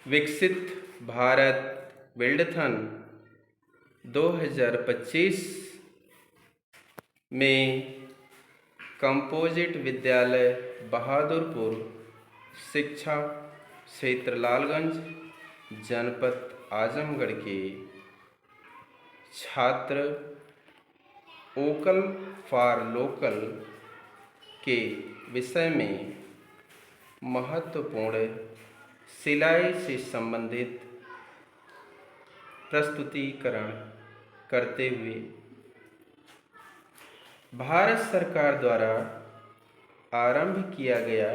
विकसित भारत बिल्डथन 2025 में कंपोजिट विद्यालय बहादुरपुर शिक्षा क्षेत्र लालगंज जनपद आजमगढ़ के छात्र वोकल फॉर लोकल के विषय में महत्वपूर्ण सिलाई से संबंधित प्रस्तुतिकरण करते हुए भारत सरकार द्वारा आरंभ किया गया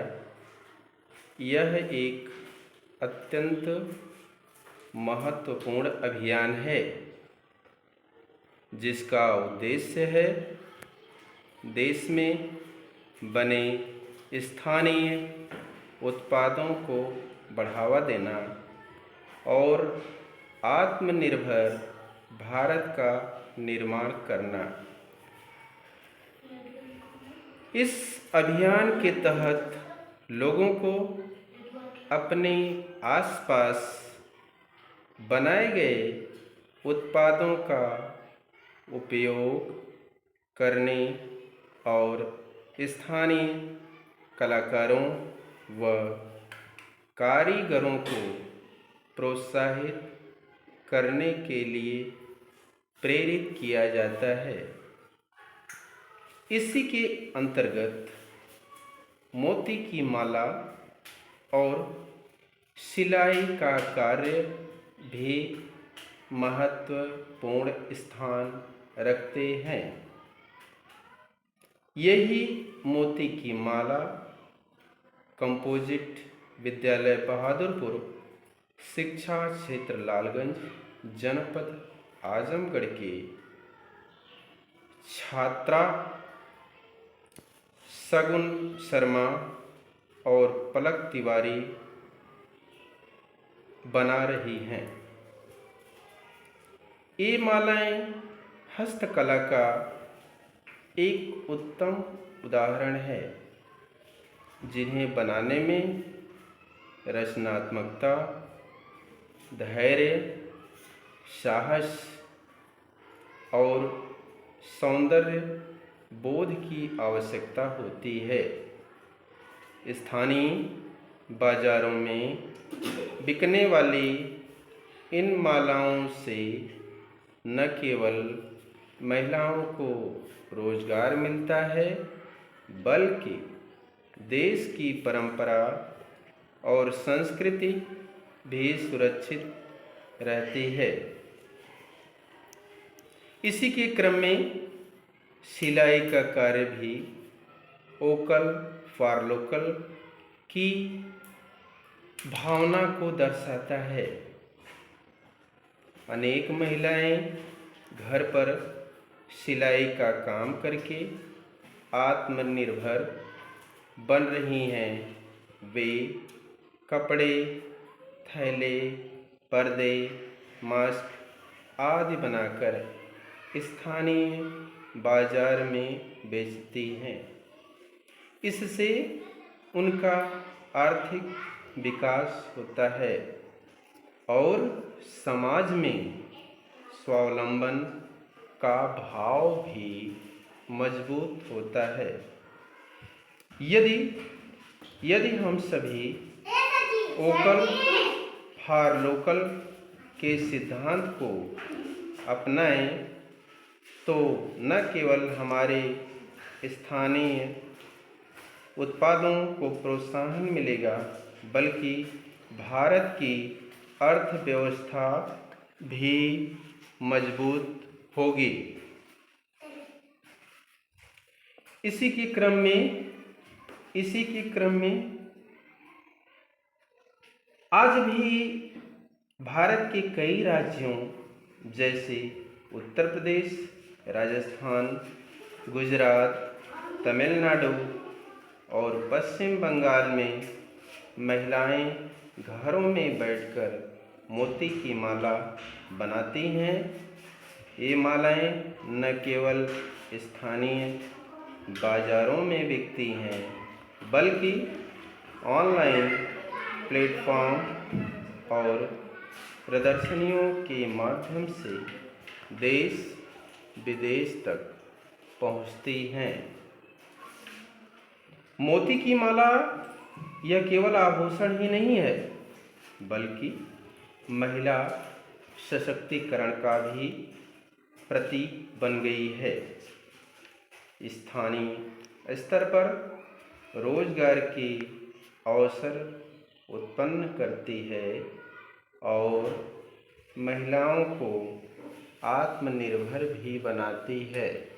यह एक अत्यंत महत्वपूर्ण अभियान है, जिसका उद्देश्य है देश में बने स्थानीय उत्पादों को बढ़ावा देना और आत्मनिर्भर भारत का निर्माण करना। इस अभियान के तहत लोगों को अपने आसपास बनाए गए उत्पादों का उपयोग करने और स्थानीय कलाकारों व कारीगरों को प्रोत्साहित करने के लिए प्रेरित किया जाता है। इसी के अंतर्गत मोती की माला और सिलाई का कार्य भी महत्वपूर्ण स्थान रखते हैं। यही मोती की माला कंपोजिट विद्यालय बहादुरपुर शिक्षा क्षेत्र लालगंज जनपद आजमगढ़ के छात्रा सगुन शर्मा और पलक तिवारी बना रही हैं। ये मालाएं हस्तकला का एक उत्तम उदाहरण है, जिन्हें बनाने में रचनात्मकता, धैर्य, साहस और सौंदर्य बोध की आवश्यकता होती है। स्थानीय बाजारों में बिकने वाली इन मालाओं से न केवल महिलाओं को रोजगार मिलता है, बल्कि देश की परंपरा और संस्कृति भी सुरक्षित रहती है। इसी के क्रम में सिलाई का कार्य भी वोकल फॉर लोकल की भावना को दर्शाता है। अनेक महिलाएं घर पर सिलाई का काम करके आत्मनिर्भर बन रही हैं। वे कपड़े, थैले, पर्दे, मास्क आदि बनाकर स्थानीय बाजार में बेचती हैं। इससे उनका आर्थिक विकास होता है और समाज में स्वावलंबन का भाव भी मजबूत होता है। यदि हम सभी वोकल फॉर लोकल के सिद्धांत को अपनाएं, तो न केवल हमारे स्थानीय उत्पादों को प्रोत्साहन मिलेगा, बल्कि भारत की अर्थव्यवस्था भी मजबूत होगी। इसी के क्रम में आज भी भारत के कई राज्यों जैसे उत्तर प्रदेश, राजस्थान, गुजरात, तमिलनाडु और पश्चिम बंगाल में महिलाएं घरों में बैठकर मोती की माला बनाती हैं। ये मालाएं न केवल स्थानीय बाज़ारों में बिकती हैं, बल्कि ऑनलाइन प्लेटफॉर्म और प्रदर्शनियों के माध्यम से देश विदेश तक पहुंचती हैं। मोती की माला यह केवल आभूषण ही नहीं है, बल्कि महिला सशक्तिकरण का भी प्रतीक बन गई है। स्थानीय स्तर पर रोजगार के अवसर उत्पन्न करती है और महिलाओं को आत्मनिर्भर भी बनाती है।